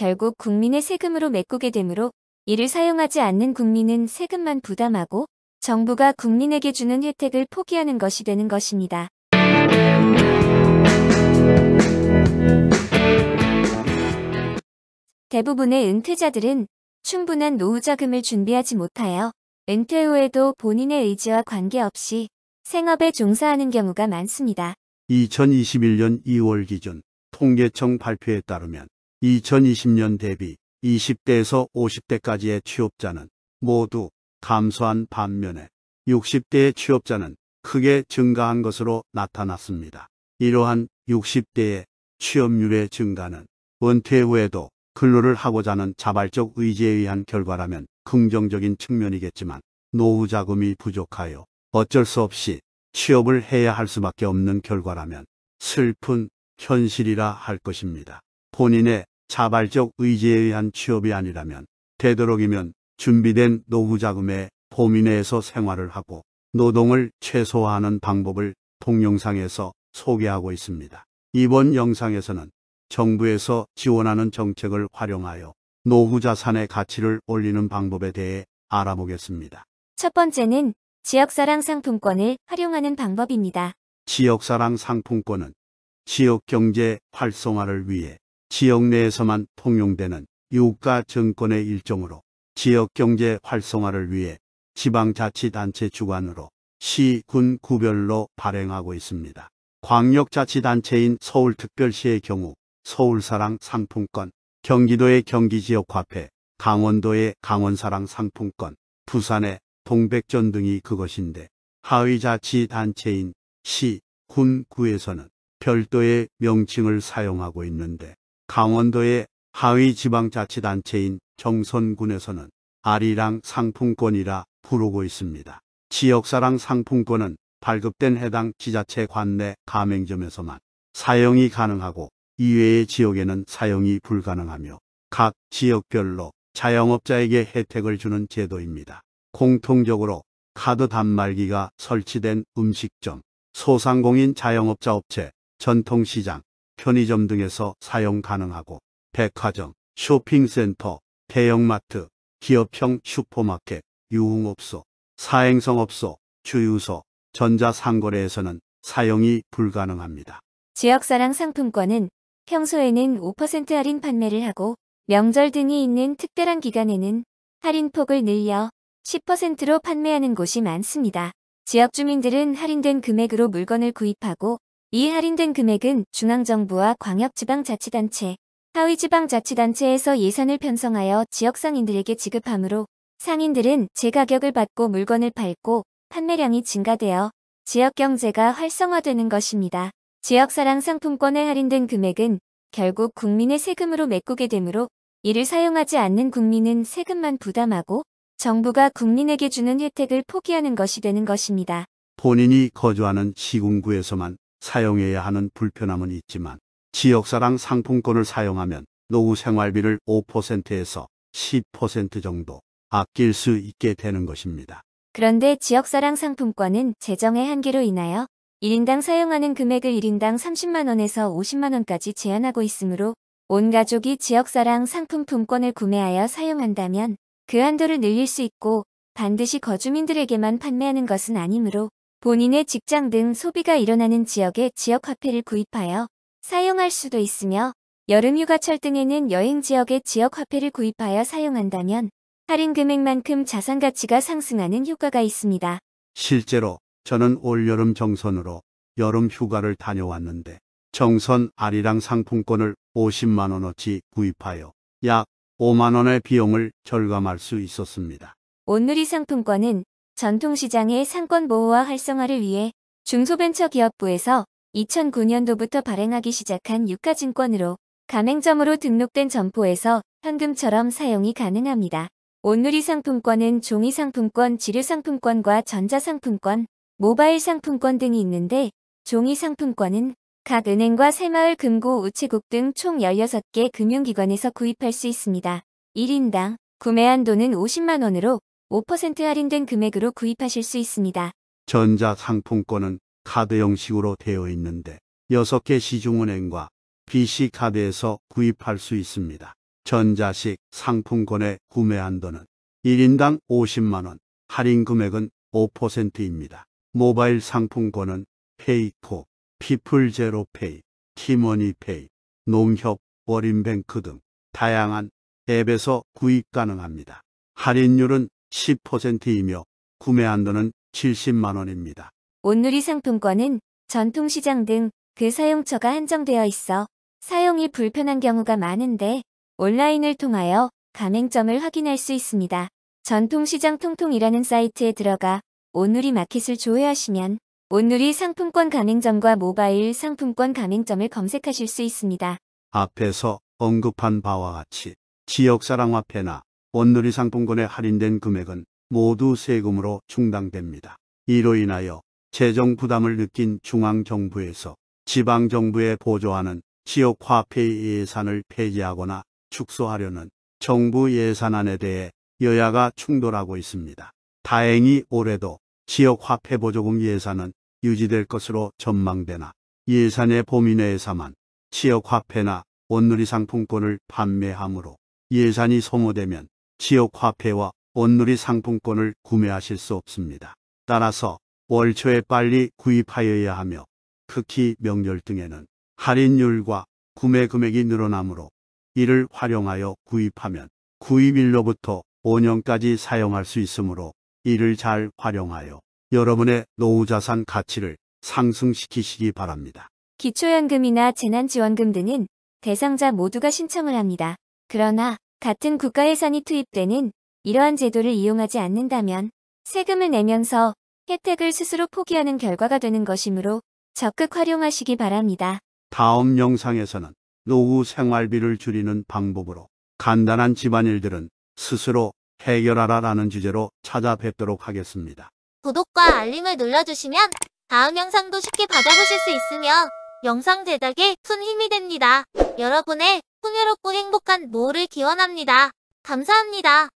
결국 국민의 세금으로 메꾸게 되므로 이를 사용하지 않는 국민은 세금만 부담하고 정부가 국민에게 주는 혜택을 포기하는 것이 되는 것입니다. 대부분의 은퇴자들은 충분한 노후자금을 준비하지 못하여 은퇴 후에도 본인의 의지와 관계없이 생업에 종사하는 경우가 많습니다. 2021년 2월 기준 통계청 발표에 따르면 2020년 대비 20대에서 50대까지의 취업자는 모두 감소한 반면에 60대의 취업자는 크게 증가한 것으로 나타났습니다. 이러한 60대의 취업률의 증가는 은퇴 후에도 근로를 하고자 하는 자발적 의지에 의한 결과라면 긍정적인 측면이겠지만 노후 자금이 부족하여 어쩔 수 없이 취업을 해야 할 수밖에 없는 결과라면 슬픈 현실이라 할 것입니다. 본인의 자발적 의지에 의한 취업이 아니라면 되도록이면 준비된 노후 자금에 범위 내에서 생활을 하고 노동을 최소화하는 방법을 동영상에서 소개하고 있습니다. 이번 영상에서는 정부에서 지원하는 정책을 활용하여 노후 자산의 가치를 올리는 방법에 대해 알아보겠습니다. 첫 번째는 지역사랑 상품권을 활용하는 방법입니다. 지역사랑 상품권은 지역경제 활성화를 위해 지역 내에서만 통용되는 유가증권의 일종으로 지역경제 활성화를 위해 지방자치단체 주관으로 시, 군, 구별로 발행하고 있습니다. 광역자치단체인 서울특별시의 경우 서울사랑 상품권, 경기도의 경기지역화폐, 강원도의 강원사랑 상품권, 부산의 동백전 등이 그것인데 하위자치단체인 시, 군, 구에서는 별도의 명칭을 사용하고 있는데 강원도의 하위지방자치단체인 정선군에서는 아리랑 상품권이라 부르고 있습니다. 지역사랑 상품권은 발급된 해당 지자체 관내 가맹점에서만 사용이 가능하고 이외의 지역에는 사용이 불가능하며 각 지역별로 자영업자에게 혜택을 주는 제도입니다. 공통적으로 카드 단말기가 설치된 음식점, 소상공인 자영업자 업체, 전통시장, 편의점 등에서 사용 가능하고 백화점, 쇼핑센터, 대형마트, 기업형 슈퍼마켓, 유흥업소, 사행성업소, 주유소, 전자상거래에서는 사용이 불가능합니다. 지역사랑 상품권은 평소에는 5% 할인 판매를 하고 명절 등이 있는 특별한 기간에는 할인폭을 늘려 10%로 판매하는 곳이 많습니다. 지역 주민들은 할인된 금액으로 물건을 구입하고 이 할인된 금액은 중앙정부와 광역지방자치단체, 하위지방자치단체에서 예산을 편성하여 지역 상인들에게 지급하므로 상인들은 제가격을 받고 물건을 팔고 판매량이 증가되어 지역 경제가 활성화되는 것입니다. 지역사랑 상품권에 할인된 금액은 결국 국민의 세금으로 메꾸게 되므로 이를 사용하지 않는 국민은 세금만 부담하고 정부가 국민에게 주는 혜택을 포기하는 것이 되는 것입니다. 본인이 거주하는 시군구에서만 사용해야 하는 불편함은 있지만 지역사랑 상품권을 사용하면 노후 생활비를 5%에서 10% 정도 아낄 수 있게 되는 것입니다. 그런데 지역사랑 상품권은 재정의 한계로 인하여 1인당 사용하는 금액을 1인당 30만원에서 50만원까지 제한하고 있으므로 온 가족이 지역사랑 상품권을 구매하여 사용한다면 그 한도를 늘릴 수 있고 반드시 거주민들에게만 판매하는 것은 아니므로 본인의 직장 등 소비가 일어나는 지역의 지역화폐를 구입하여 사용할 수도 있으며 여름휴가철 등에는 여행지역의 지역화폐를 구입하여 사용한다면 할인 금액만큼 자산 가치가 상승하는 효과가 있습니다. 실제로 저는 올여름 정선으로 여름 휴가를 다녀왔는데 정선 아리랑 상품권을 50만원어치 구입하여 약 5만원의 비용을 절감할 수 있었습니다. 온누리 상품권은 전통시장의 상권 보호와 활성화를 위해 중소벤처기업부에서 2009년도부터 발행하기 시작한 유가증권으로 가맹점으로 등록된 점포에서 현금처럼 사용이 가능합니다. 온누리 상품권은 종이상품권, 지류상품권과 전자상품권, 모바일 상품권 등이 있는데 종이상품권은 각 은행과 새마을 금고 우체국 등 총 16개 금융기관에서 구입할 수 있습니다. 1인당 구매 한도는 50만원으로 5% 할인된 금액으로 구입하실 수 있습니다. 전자상품권은 카드 형식으로 되어 있는데 6개 시중은행과 BC카드에서 구입할 수 있습니다. 전자식 상품권에 구매한도는 1인당 50만원, 할인 금액은 5%입니다. 모바일 상품권은 페이코, 피플제로페이, 티머니페이, 농협, 월인뱅크 등 다양한 앱에서 구입 가능합니다. 할인율은 10%이며 구매 한도는 70만원입니다. 온누리 상품권은 전통시장 등 그 사용처가 한정되어 있어 사용이 불편한 경우가 많은데 온라인을 통하여 가맹점을 확인할 수 있습니다. 전통시장 통통이라는 사이트에 들어가 온누리 마켓을 조회하시면 온누리 상품권 가맹점과 모바일 상품권 가맹점을 검색하실 수 있습니다. 앞에서 언급한 바와 같이 지역사랑화폐나 온누리 상품권에 할인된 금액은 모두 세금으로 충당됩니다. 이로 인하여 재정 부담을 느낀 중앙정부에서 지방정부에 보조하는 지역화폐 예산을 폐지하거나 축소하려는 정부 예산안에 대해 여야가 충돌하고 있습니다. 다행히 올해도 지역화폐 보조금 예산은 유지될 것으로 전망되나 예산의 범위 내에서만 지역화폐나 온누리 상품권을 판매하므로 예산이 소모되면 지역화폐와 온누리 상품권을 구매하실 수 없습니다. 따라서 월 초에 빨리 구입하여야 하며 특히 명절 등에는 할인율과 구매 금액이 늘어나므로 이를 활용하여 구입하면 구입일로부터 5년까지 사용할 수 있으므로 이를 잘 활용하여 여러분의 노후자산 가치를 상승시키시기 바랍니다. 기초연금이나 재난지원금 등은 대상자 모두가 신청을 합니다. 그러나 같은 국가 예산이 투입되는 이러한 제도를 이용하지 않는다면 세금을 내면서 혜택을 스스로 포기하는 결과가 되는 것이므로 적극 활용하시기 바랍니다. 다음 영상에서는 노후 생활비를 줄이는 방법으로 간단한 집안일들은 스스로 해결하라라는 주제로 찾아뵙도록 하겠습니다. 구독과 알림을 눌러주시면 다음 영상도 쉽게 받아보실 수 있으며 영상 제작에 큰 힘이 됩니다. 여러분의 풍요롭고 행복한 노후를 기원합니다. 감사합니다.